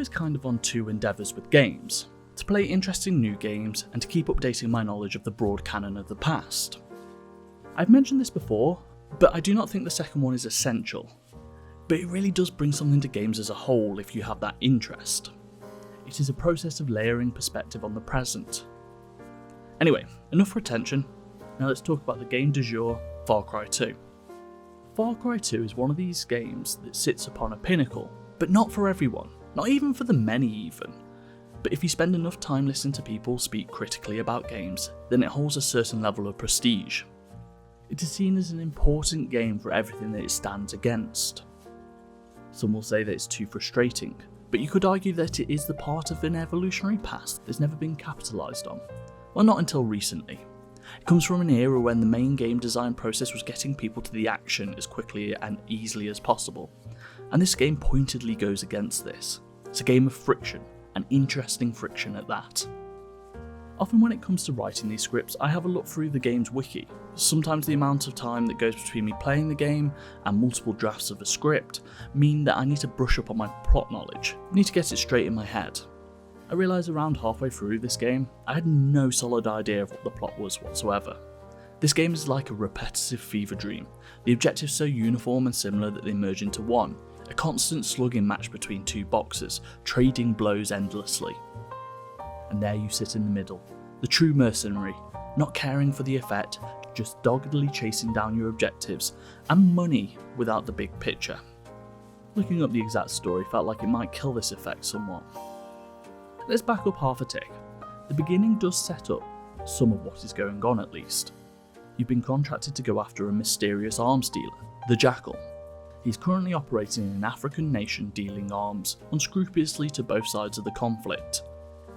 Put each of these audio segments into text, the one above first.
always kind of on two endeavours with games: to play interesting new games and to keep updating my knowledge of the broad canon of the past. I've mentioned this before, but I do not think the second one is essential, but it really does bring something to games as a whole if you have that interest. It is a process of layering perspective on the present. Anyway, enough retention, now let's talk about the game du jour, Far Cry 2. Far Cry 2 is one of these games that sits upon a pinnacle, but not for everyone, not even for the many even. But if you spend enough time listening to people speak critically about games, then it holds a certain level of prestige. It is seen as an important game for everything that it stands against. Some will say that it's too frustrating, but you could argue that it is the part of an evolutionary past that's never been capitalised on. Well, not until recently. It comes from an era when the main game design process was getting people to the action as quickly and easily as possible, and this game pointedly goes against this. It's a game of friction, and interesting friction at that. Often when it comes to writing these scripts, I have a look through the game's wiki. Sometimes the amount of time that goes between me playing the game and multiple drafts of a script mean that I need to brush up on my plot knowledge. I need to get it straight in my head. I realised around halfway through this game, I had no solid idea of what the plot was whatsoever. This game is like a repetitive fever dream, the objectives so uniform and similar that they merge into one, a constant slugging match between two boxers, trading blows endlessly. And there you sit in the middle, the true mercenary, not caring for the effect, just doggedly chasing down your objectives, and money without the big picture. Looking up the exact story felt like it might kill this effect somewhat. Let's back up half a tick. The beginning does set up some of what is going on at least. You've been contracted to go after a mysterious arms dealer, the Jackal. He's currently operating in an African nation dealing arms unscrupulously to both sides of the conflict.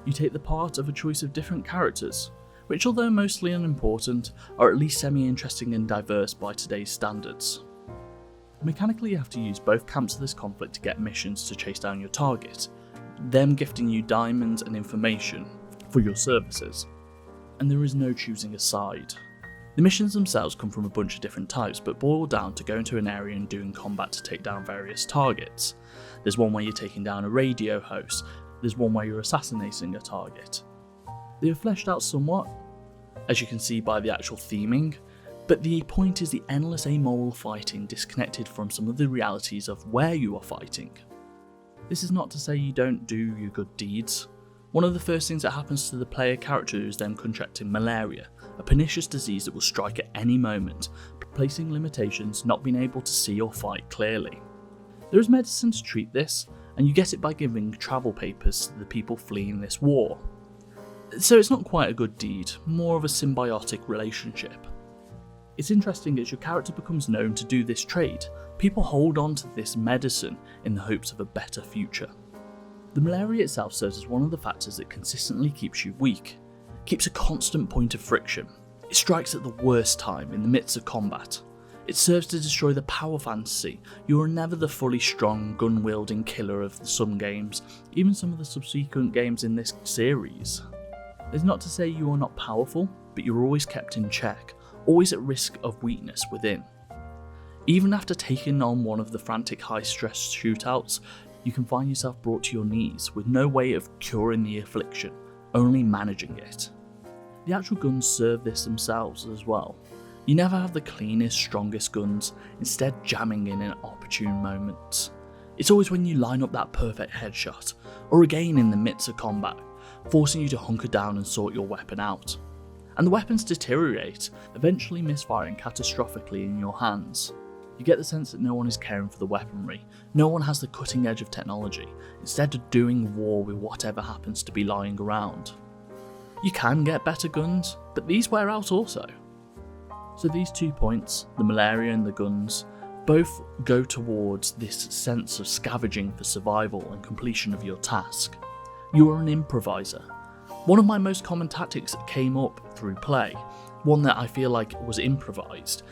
You take the part of a choice of different characters, which although mostly unimportant, are at least semi-interesting and diverse by today's standards. Mechanically you have to use both camps of this conflict to get missions to chase down your target, them gifting you diamonds and information for your services, and there is no choosing a side. The missions themselves come from a bunch of different types, but boil down to going to an area and doing combat to take down various targets. There's one where you're taking down a radio host, there's one where you're assassinating a target. They are fleshed out somewhat, as you can see by the actual theming, but the point is the endless amoral fighting disconnected from some of the realities of where you are fighting. This is not to say you don't do your good deeds. One of the first things that happens to the player character is them contracting malaria, a pernicious disease that will strike at any moment, placing limitations, not being able to see or fight clearly. There is medicine to treat this, and you get it by giving travel papers to the people fleeing this war. So it's not quite a good deed, more of a symbiotic relationship. It's interesting as your character becomes known to do this trade, people hold on to this medicine in the hopes of a better future. The malaria itself serves as one of the factors that consistently keeps you weak, keeps a constant point of friction. It strikes at the worst time in the midst of combat. It serves to destroy the power fantasy. You are never the fully strong, gun-wielding killer of some games, even some of the subsequent games in this series. It's not to say you are not powerful, but you're always kept in check, always at risk of weakness within. Even after taking on one of the frantic high-stress shootouts, you can find yourself brought to your knees with no way of curing the affliction, only managing it. The actual guns serve this themselves as well. You never have the cleanest, strongest guns, instead jamming in opportune moments. It's always when you line up that perfect headshot, or again in the midst of combat, forcing you to hunker down and sort your weapon out. And the weapons deteriorate, eventually misfiring catastrophically in your hands. You get the sense that no one is caring for the weaponry, no one has the cutting edge of technology, instead of doing war with whatever happens to be lying around. You can get better guns, but these wear out also. So these 2 points, the malaria and the guns, both go towards this sense of scavenging for survival and completion of your task. You are an improviser. One of my most common tactics that came up through play, one that I feel like was improvised,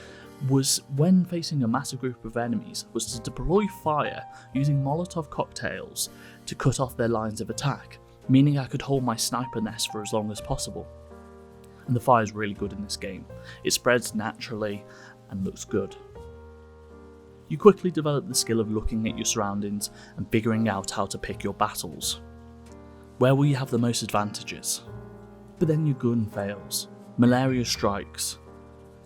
was when facing a massive group of enemies, was to deploy fire using Molotov cocktails to cut off their lines of attack, meaning I could hold my sniper nest for as long as possible. And the fire is really good in this game. It spreads naturally and looks good. You quickly develop the skill of looking at your surroundings and figuring out how to pick your battles. Where will you have the most advantages? But then your gun fails. Malaria strikes.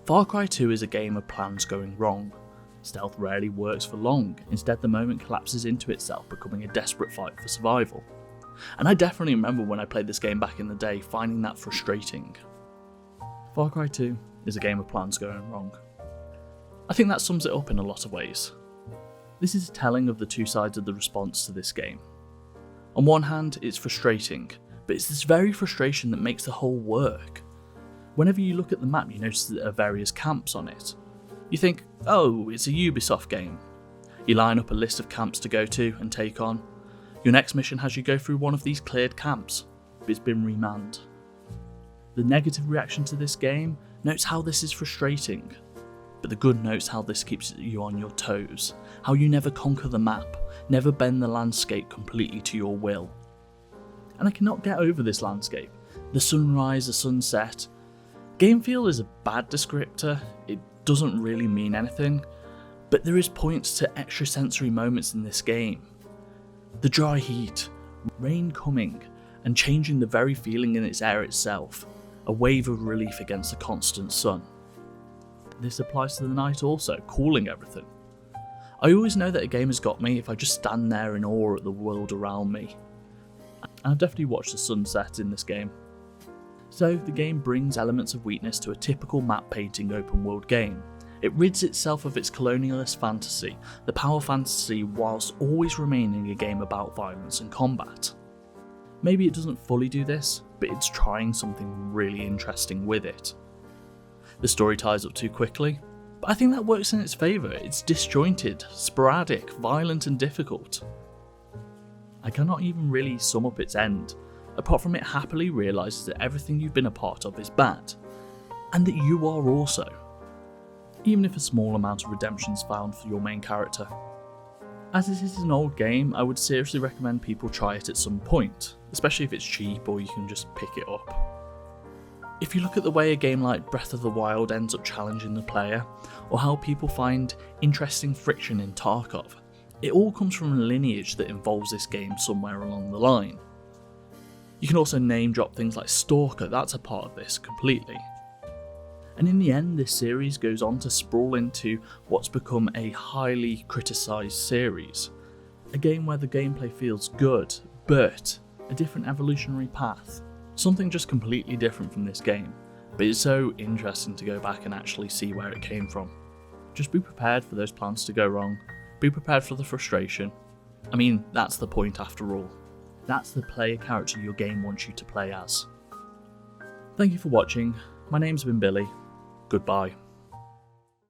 Far Cry 2 is a game of plans going wrong. Stealth rarely works for long, instead the moment collapses into itself, becoming a desperate fight for survival. And I definitely remember when I played this game back in the day, finding that frustrating. Far Cry 2 is a game of plans going wrong. I think that sums it up in a lot of ways. This is telling of the two sides of the response to this game. On one hand, it's frustrating, but it's this very frustration that makes the whole work. Whenever you look at the map, you notice that there are various camps on it. You think, oh, it's a Ubisoft game. You line up a list of camps to go to and take on. Your next mission has you go through one of these cleared camps, but it's been remanned. The negative reaction to this game notes how this is frustrating, but the good notes how this keeps you on your toes, how you never conquer the map, never bend the landscape completely to your will. And I cannot get over this landscape. The sunrise, the sunset. Game feel is a bad descriptor, it doesn't really mean anything, but there is points to extra sensory moments in this game. The dry heat, rain coming, and changing the very feeling in its air itself, a wave of relief against the constant sun. This applies to the night also, cooling everything. I always know that a game has got me if I just stand there in awe at the world around me. I've definitely watched the sunset in this game. So the game brings elements of weakness to a typical map painting open world game. It rids itself of its colonialist fantasy, the power fantasy, whilst always remaining a game about violence and combat. Maybe it doesn't fully do this, but it's trying something really interesting with it. The story ties up too quickly, but I think that works in its favour. It's disjointed, sporadic, violent and difficult. I cannot even really sum up its end, apart from it happily realises that everything you've been a part of is bad, and that you are also, even if a small amount of redemption is found for your main character. As this is an old game, I would seriously recommend people try it at some point, especially if it's cheap or you can just pick it up. If you look at the way a game like Breath of the Wild ends up challenging the player, or how people find interesting friction in Tarkov, it all comes from a lineage that involves this game somewhere along the line. You can also name drop things like Stalker, that's a part of this completely. And in the end, this series goes on to sprawl into what's become a highly criticised series. A game where the gameplay feels good, but a different evolutionary path. Something just completely different from this game, but it's so interesting to go back and actually see where it came from. Just be prepared for those plans to go wrong, be prepared for the frustration. I mean, that's the point after all. That's the player character your game wants you to play as. Thank you for watching, my name's been Billy, goodbye.